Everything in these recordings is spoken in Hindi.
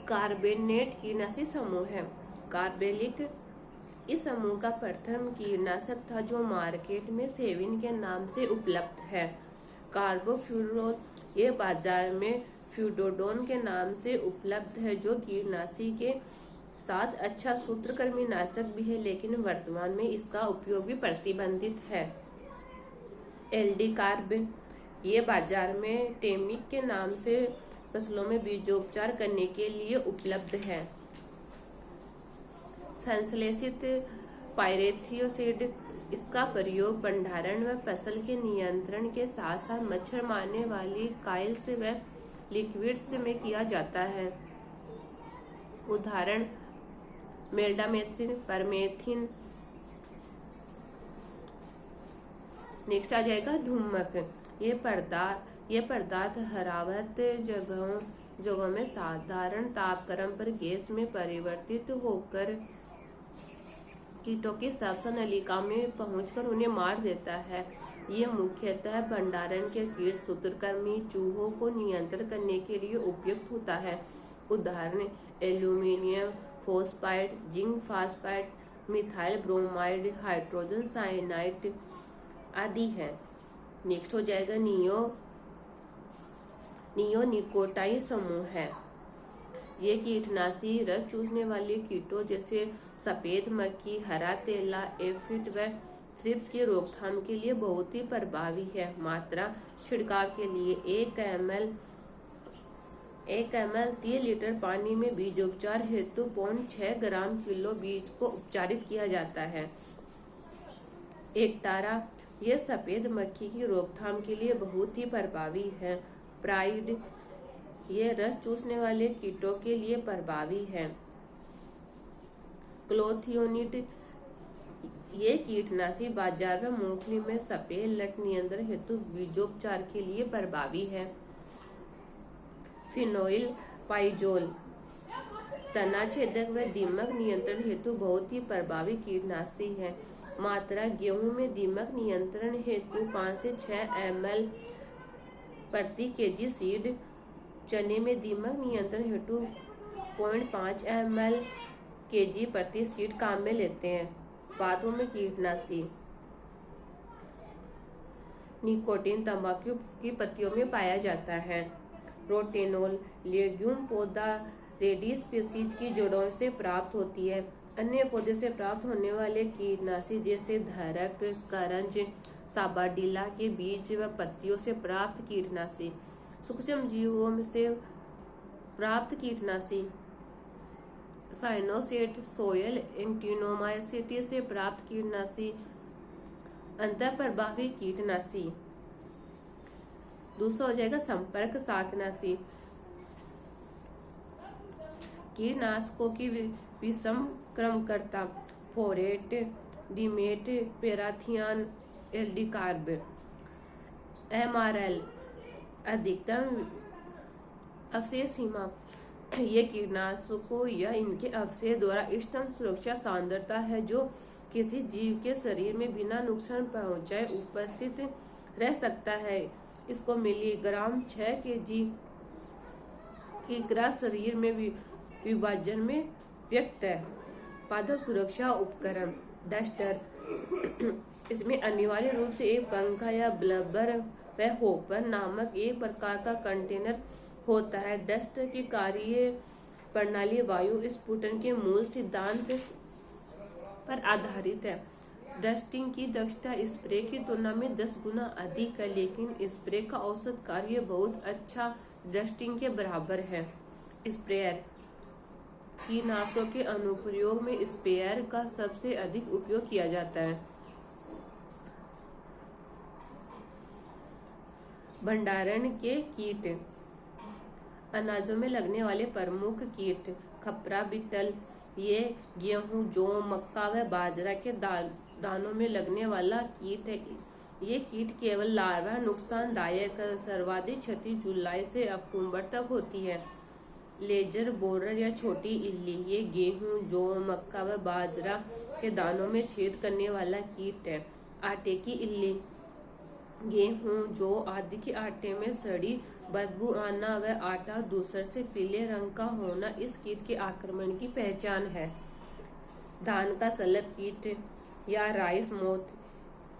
कार्बेनेट कीटनाशी समूह है। कार्बेलिक इस समूह का प्रथम कीटनाशक था जो मार्केट में सेविन के नाम से उपलब्ध है। कार्बोफ्यूरॉल ये बाजार में फ्यूडोडोन के नाम से उपलब्ध है जो कीटनाशी के साथ अच्छा सूत्रकृमिनाशक भी है, लेकिन वर्तमान में इसका उपयोग भी प्रतिबंधित है। एल्डी कार्ब ये बाजार में टेमिक के नाम से फसलों में बीजोपचार करने के लिए उपलब्ध है। संश्लेषित पाइरेथियोसिड इसका प्रयोग भंडारण व फसल के नियंत्रण के साथ साथ मच्छर मारने वाली काइल्स व लिक्विड्स में किया जाता है। उदाहरण मेल्डामेथ्रिन, परमेथिन। नेक्स्ट आ जाएगा धूमक। ये पदार्थ हरावत जगहों में साधारण तापक्रम पर गैस में परिवर्तित होकर कीटों की श्वसन नलिका में पहुंचकर उन्हें मार देता है। ये मुख्यतः भंडारण के कीट सूत्रकृमि चूहों को नियंत्रित करने के लिए उपयुक्त होता है। उदाहरण aluminium phosphide, zinc phosphide, methyl bromide, hydrogen cyanide आदि है। नेक्स्ट हो जाएगा नियोनिकोटाइड समूह है। ये कीटनाशी रस चूसने वाले कीटों जैसे सफेद मक्खी, हरा तेला, एफिड व थ्रिप्स की रोकथाम के लिए बहुत ही प्रभावी है। मात्रा छिड़काव के लिए 1 ml 3 लीटर पानी में बीजोपचार हेतु 0.6 ग्राम किलो बीज को उपचारित किया जाता है। एकटारा यह सफेद मक्खी की रोकथाम के लिए बहुत ही प्रभावी है। प्राइड ये रस चूसने वाले कीटों के लिए प्रभावी है। क्लोथियोनिड ये कीटनाशी बाजार में मूंगफली में सफेद लट नियंत्रण हेतु बीजोपचार के लिए प्रभावी है। फिनोइल पाइजोल तना छेदक व दीमक नियंत्रण हेतु बहुत ही प्रभावी कीटनाशी है। मात्रा गेहूं में दीमक नियंत्रण हेतु 5 से 6 ml प्रति केजी सीड, चने में दीमक नियंत्रण हेतु 0.5 ml केजी प्रति सीड काम में लेते हैं। पातों में कीटनाशी निकोटीन तंबाकू की पत्तियों में पाया जाता है। रोटेनोल लेग्यूम पौधा रेडी स्पीसीज की जड़ों से प्राप्त होती है। अन्य पौधे से प्राप्त होने वाले कीटनाशी जैसे धरक, करंज, साबाडीला के बीज व पत्तियों से प्राप्त कीटनाशी, सूक्ष्म जीवों से प्राप्त कीटनाशी, साइनोसेट, सोयल एंटिनोमाइसिटी से प्राप्त कीटनाशी, अंतःप्रभावी कीटनाशी। दूसरा हो जाएगा संपर्क शाकनाशी। कीटनाशकों की विषम क्रमकर्ता फोरेट, डिमेट, पेराथियन, एल्डिकार्ब, MRL अधिकतम अवशेष सीमा। ये कीटनाशकों या इनके अवशेष द्वारा इष्टतम सुरक्षा सांद्रता है जो किसी जीव के शरीर में बिना नुकसान पहुंचाए उपस्थित रह सकता है। इसको मिलीग्राम 6 kg की ग्रास शरीर में विभाजन में व्यक्त है। पादप सुरक्षा उपकरण डस्टर इसमें अनिवार्य रूप से एक पंखा या ब्लबर व होपर नामक एक प्रकार का कंटेनर होता है। डस्ट की कार्य प्रणाली वायु स्फुटन के मूल सिद्धांत पर आधारित है। डस्टिंग की दक्षता स्प्रे की तुलना में 10 गुना अधिक है, लेकिन स्प्रे का औसत कार्य बहुत अच्छा डस्टिंग के बराबर है। स्प्रेयर कीटनाशकों के अनुप्रयोग में स्प्रेयर का सबसे अधिक उपयोग किया जाता है। भंडारण के कीट अनाजों में लगने वाले प्रमुख कीट खपरा बिटल ये गेहूं, जौ, मक्का व बाजरा के दानों में लगने वाला कीट है। ये कीट केवल लार्वा नुकसानदायक, सर्वाधिक क्षति जुलाई से अक्टूबर तक होती है। लेजर बोरर या छोटी इल्ली ये गेहूं, जौ, मक्का व बाजरा के दानों में छेद करने वाला कीट है। आटे की इल्ली गेहूं, जौ आदि के आटे में सड़ी बदबू आना व आटा दूसर से पीले रंग का होना इस कीट के आक्रमण की पहचान है। धान का सलभ कीट या राइस मोथ,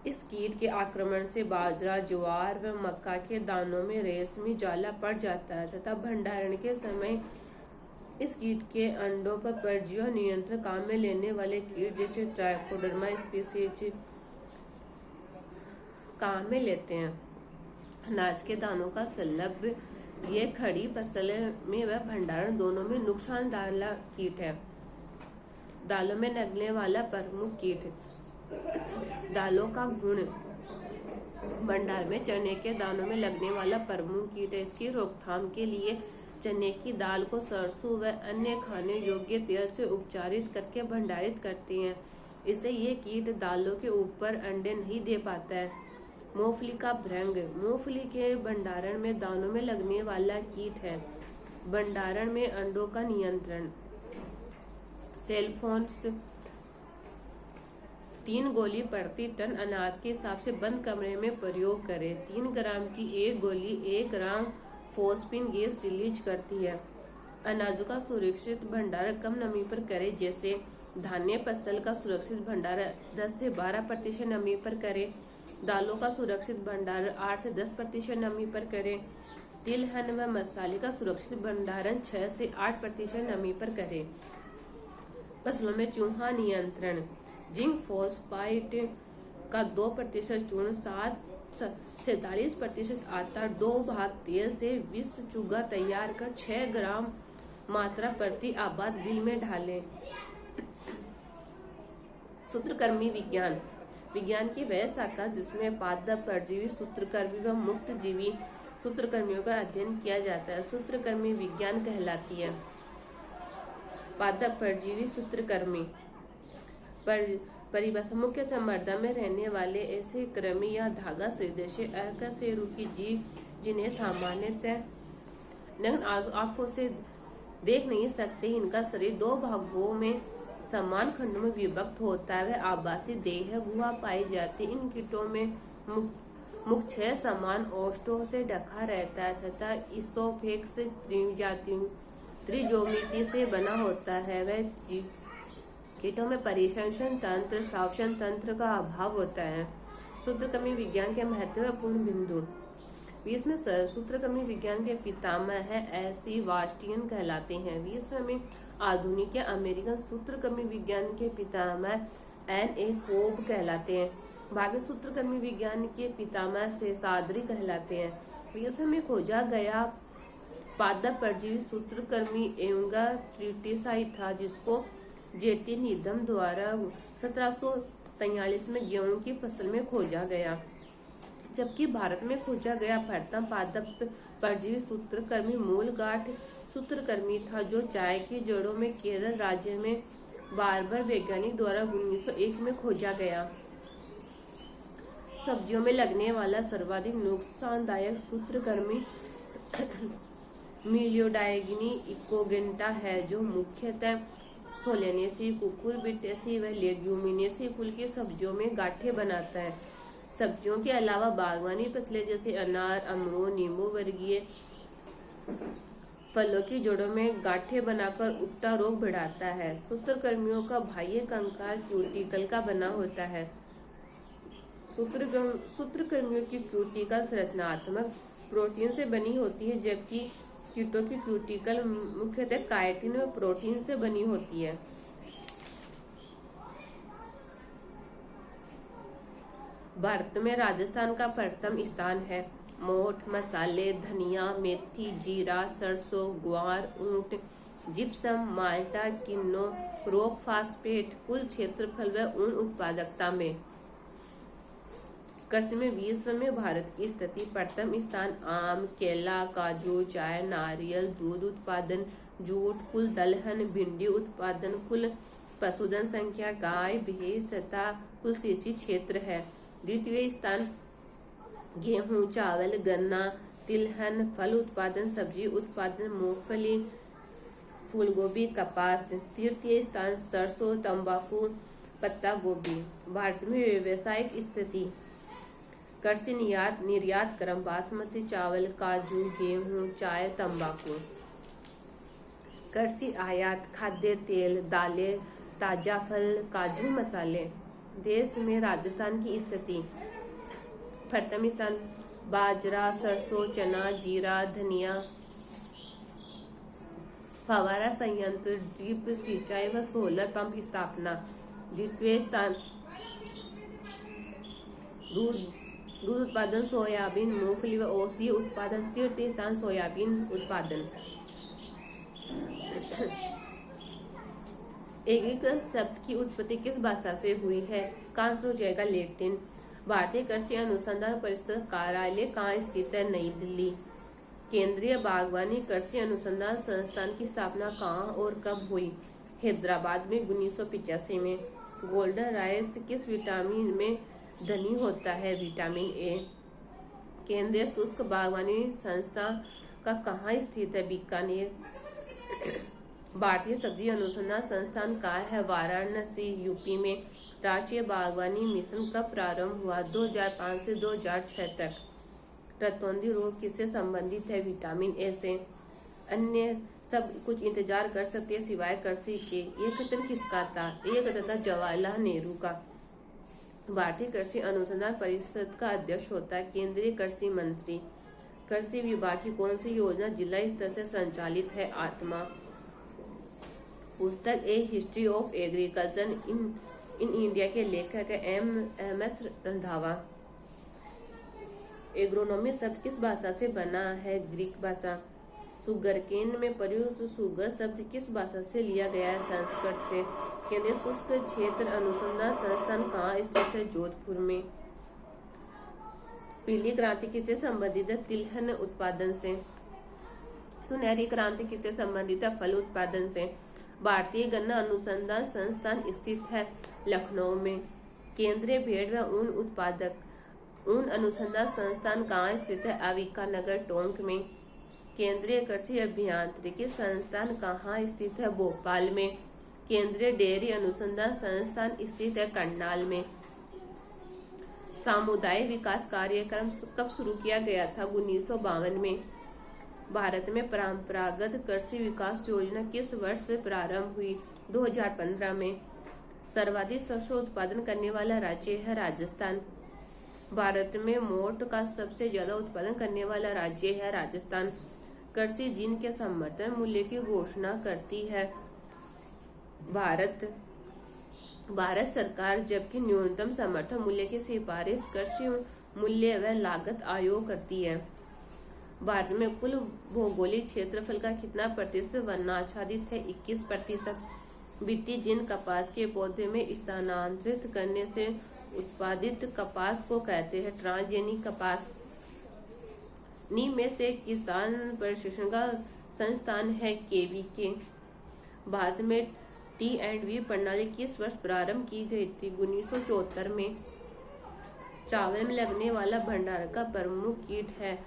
इस कीट के आक्रमण से बाजरा, ज्वार व मक्का के दानों में रेशमी जाला पड़ जाता है तथा भंडारण के समय इस कीट के अंडों पर परजीवी नियंत्रण काम में लेने वाले कीट जैसे ट्राइकोडर्मा स्पीसीज काम में लेते हैं। अनाज के दानों का सलभ, ये खड़ी फसल में व भंडारण दोनों में नुकसानदायक कीट है। दालों में लगने वाला प्रमुख कीट। दालों का गुण, भंडार में चने के दानों में लगने वाला प्रमुख कीट है। इसकी रोकथाम के लिए चने की दाल को सरसों व अन्य खाने योग्य तेल से उपचारित करके भंडारित करते हैं। इससे ये कीट दालों के ऊपर अंडे नहीं दे पाता है। मूंगफली का भृंग, मूंगफली के भंडारण में दानों में लगने वाला कीट है। भंडारण में अंडों का नियंत्रण। सेलफोन्स, 3 गोली प्रति टन अनाज के हिसाब से बंद कमरे में प्रयोग करें। 3 ग्राम की एक गोली 1 ग्राम फोस्फिन गैस रिलीज करती है। अनाजों का सुरक्षित भंडारण कम नमी पर करें, जैसे धान्य फसल का सुरक्षित भंडारण 10 से 12% नमी पर करें। दालों का सुरक्षित भंडारण 8 से 10% नमी पर करें। तिलहन व मसाले का सुरक्षित भंडारण 6 से 8% नमी पर करें। फसलों में चूहा नियंत्रण। जिंक फॉस्फाइट का 2% चूर्ण 47% आटा 2 भाग तेल से विष चूगा तैयार कर 6 ग्राम मात्रा प्रति आबाद बिल में डालें। सूत्रकृमि विज्ञान, विज्ञान की वह शाखा जिसमें पादप, परजीवी, सूत्रकृमि व मुक्त जीवी सूत्रकृमियों का अध्ययन किया जाता है, सूत्रकृमि विज्ञान कहलाती है। पादप, परजीवी, सूत्रकृमि परिभाषा मुख्यतः मृदा में रहने वाले ऐसे कृमि या धागा सदृश अकशेरुकी जीव जिन्हें सामान्यतः नग्न आंखों से देख नहीं सकते। इनका शरीर 2 भागों में समान खंडों में विभक्त होता है। वह आभासी देह गुहा पाई जाती है। इन कीटों में मुख 6 समान ओष्ठों से ढका रहता है तथा इसोफेक्स त्रिज्योमिति से बना होता है। वह कीटों में परिसंचरण तंत्र, श्वसन तंत्र का अभाव होता है। सूत्रकृमि विज्ञान के महत्वपूर्ण बिंदु। 20 में सूत्रकृमि विज्ञान के पितामह है एसी वास्टियन कहलाते हैं। 20 में आधुनिक या अमेरिकन सूत्रकृमि विज्ञान के पितामह N.A. कोब कहलाते हैं। भारतीय सूत्रकृमि विज्ञान के पितामह से सादरी कहलाते हैं। 20 में खोजा गया पादप परजीवी सूत्रकृमि एवंगा ट्रिटिसाई था, जिसको जेटी नीदम द्वारा 1743 में गेहूं की फसल में खोजा गया, जबकि भारत में खोजा गया प्रथम पादप परजीवी सूत्रकृमि मूल गांठ सूत्रकृमि था, जो चाय की जड़ों में केरल राज्य में बार्बर वैज्ञानिक द्वारा 1901 में खोजा गया। सब्जियों में लगने वाला सर्वाधिक नुकसानदायक सूत्रकृमि मिलियोडाइगिनी इकोगेंटा है, जो मुख्यतः सोलेनेसी, कुकुरबिटेसी व लेग्यूमिनेसी कुल की सब्जियों में गांठें बनाता है। सब्जियों के अलावा बागवानी फसलें जैसे अनार, अमरूद, नींबू वर्गीय फलों की जड़ों में गांठें बनाकर उपटा रोग बढ़ाता है। सूत्रकृमियों का बाह्य कंकाल क्यूटिकल का बना होता है। सूत्रकृमियों की क्यूटिकल संरचनात्मक प्रोटीन से बनी होती है, जबकि कीटों की क्यूटिकल मुख्यतः काइटिन व प्रोटीन से बनी होती है। भारत में राजस्थान का प्रथम स्थान है। मोठ, मसाले, धनिया, मेथी, जीरा, सरसों, ग्वार, ऊंट, जिप्सम, माल्टा, किन्नो, रॉक फास्फेट, कुल क्षेत्रफल व ऊन उत्पादकता में। कृषि में विश्व में भारत की स्थिति प्रथम स्थान। आम, केला, काजू, चाय, नारियल, दूध उत्पादन, जूट, कुल दलहन, भिंडी उत्पादन, कुल पशुधन संख्या, गाय, भैंस तथा कुल कृषि क्षेत्र है। द्वितीय स्थान गेहूं, चावल, गन्ना, तिलहन, फल उत्पादन, सब्जी उत्पादन, मूंगफली, फूलगोभी, कपास। तृतीय स्थान सरसों, तंबाकू, पत्ता गोभी। भारत में व्यावसायिक स्थिति। कृषि निर्यात क्रम बासमती चावल, काजू, गेहूं, चाय, तंबाकू। कृषि आयात खाद्य तेल, दालें, ताजा फल, काजू, मसाले। देश में राजस्थान की स्थिति। प्रथम स्थान बाजरा, सरसों, चना, जीरा, धनिया, फव्वारा संयंत्र, ड्रिप सिंचाई व सोलर पंप स्थापना। द्वितीय स्थान दूध उत्पादन, सोयाबीन, मूंगफली व औषधीय उत्पादन। तृतीय स्थान सोयाबीन उत्पादन। एग्रीकल्चर शब्द की उत्पत्ति किस भाषा से हुई है? इसका आंसर हो जाएगा लैटिन। भारतीय कृषि अनुसंधान परिषद कार्यालय कहाँ स्थित है? नई दिल्ली। केंद्रीय बागवानी कृषि अनुसंधान संस्थान की स्थापना कहाँ और कब हुई? हैदराबाद में 1985 में। गोल्डन राइस किस विटामिन में धनी होता है? Vitamin A. केंद्रीय शुष्क बागवानी संस्थान का कहाँ स्थित है? बीकानेर। भारतीय सब्जी अनुसंधान संस्थान कहाँ है? वाराणसी, यूपी में। राष्ट्रीय बागवानी मिशन कब प्रारंभ हुआ? 2005 से 2006 तक। रतौंधी रोग किससे संबंधित है? विटामिन ए से। अन्य सब कुछ इंतजार कर सकते हैं सिवाय कृषि के। ये कथन किसका था? ये कथन था जवाहरलाल नेहरू का। भारतीय कृषि अनुसंधान परिषद का अध्यक्ष होता है केंद्रीय कृषि मंत्री। कृषि विभाग की कौन सी योजना जिला स्तर से संचालित है? आत्मा। पुस्तक a history of agriculture in India के लेखक है एम.एस. रंधावा। एग्रोनॉमी शब्द किस भाषा से बना है? ग्रीक भाषा। सुगरकेन में प्रयुक्त सुगर शब्द किस भाषा से लिया गया है? संस्कृत से। केंद्रीय शुष्क क्षेत्र अनुसंधान संस्थान कहाँ स्थित है? जोधपुर में। पीली क्रांति किससे संबंधित है? तिलहन उत्पादन से। सुनहरी क्रांति किससे संबंधित है? फल उत्पादन से। भारतीय गन्ना अनुसंधान संस्थान स्थित है लखनऊ में। केंद्रीय भेड़ व ऊन अनुसंधान संस्थान कहाँ स्थित है? अविका नगर, टोंक में। केंद्रीय कृषि अभियांत्रिकी संस्थान कहाँ स्थित है? भोपाल में। केंद्रीय डेयरी अनुसंधान संस्थान स्थित है करनाल में। सामुदायिक विकास कार्यक्रम कब शुरू किया गया था? 1952 में। भारत में परंपरागत कृषि विकास योजना किस वर्ष से प्रारंभ हुई? 2015 में। सर्वाधिक सरसों उत्पादन करने वाला राज्य है राजस्थान। भारत में मोठ का सबसे ज्यादा उत्पादन करने वाला राज्य है राजस्थान। कृषि जिन के समर्थन मूल्य की घोषणा करती है भारत सरकार, जबकि न्यूनतम समर्थन मूल्य की सिफारिश कृषि मूल्य व लागत आयोग करती है। भारत में कुल भौगोलिक क्षेत्रफल का कितना प्रतिशत वनाच्छादित है? 21%। बीटी जिन कपास के पौधे में स्थानांतरित करने से उत्पादित कपास को कहते हैं ट्रांसजेनिक कपास। नीम में से किसान प्रशिक्षण का संस्थान है केवीके। भारत में टी&वी प्रणाली किस वर्ष प्रारंभ की गई थी? 1974 में। चावल में लगने वाला भंडारण का प्रमुख कीट है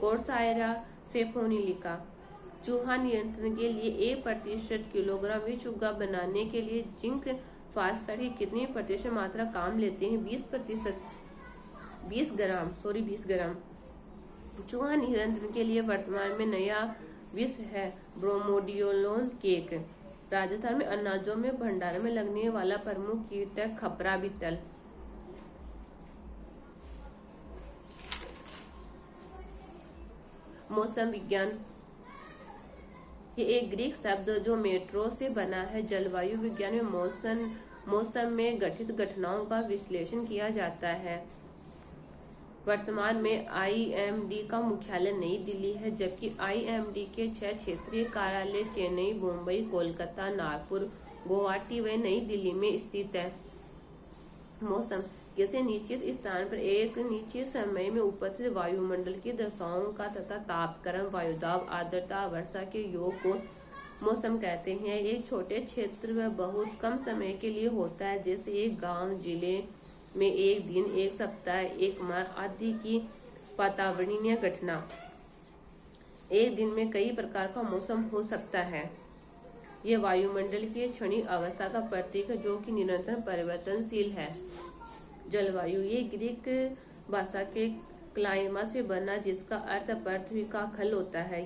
कोर्साइरा सेफोनिलिका। चूहा नियंत्रण के लिए 1% किलोग्राम विष उग्गा बनाने के लिए जिंक फास्फेट की कितनी प्रतिशत मात्रा काम लेते हैं? 20 ग्राम। चूहा नियंत्रण के लिए वर्तमान में नया विष है ब्रोमोडियोलोन केक। राजस्थान में अनाजों में भंडारण में लगने वाला प्रमुख कीट है खपरा बिटल। मौसम विज्ञान, ये एक ग्रीक शब्द जो मेट्रो से बना है। जलवायु विज्ञान में मौसम में घटित घटनाओं का विश्लेषण किया जाता है। वर्तमान में IMD का मुख्यालय नई दिल्ली है, जबकि IMD के 6 क्षेत्रीय कार्यालय चेन्नई, मुंबई, कोलकाता, नागपुर, गुवाहाटी व नई दिल्ली में स्थित है। मौसम, किसी निश्चित स्थान पर एक निश्चित समय में उपस्थित वायुमंडल की दशाओं का तथा तापक्रम, वायुदाब, आर्द्रता, वर्षा के योग को मौसम कहते हैं। एक छोटे क्षेत्र में बहुत कम समय के लिए होता है, जैसे एक गांव, जिले में एक दिन, एक सप्ताह, एक माह आदि की वातावरणीय घटना। एक दिन में कई प्रकार का मौसम हो सकता है। यह वायुमंडल की क्षणिक अवस्था का प्रतीक है जो कि निरंतर परिवर्तनशील है। जलवायु। ये ग्रीक भाषा के क्लाइमा से बना, जिसका अर्थ पृथ्वी का खल होता है।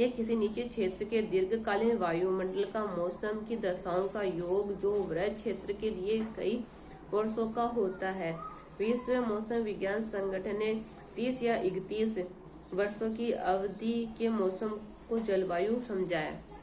ये किसी निश्चित क्षेत्र के दीर्घकालीन वायुमंडल का मौसम की दशाओं का योग, जो वृहद क्षेत्र के लिए कई वर्षों का होता है। विश्व मौसम विज्ञान संगठन ने 30 या 31 वर्षों की अवधि के मौसम को जलवायु समझा है।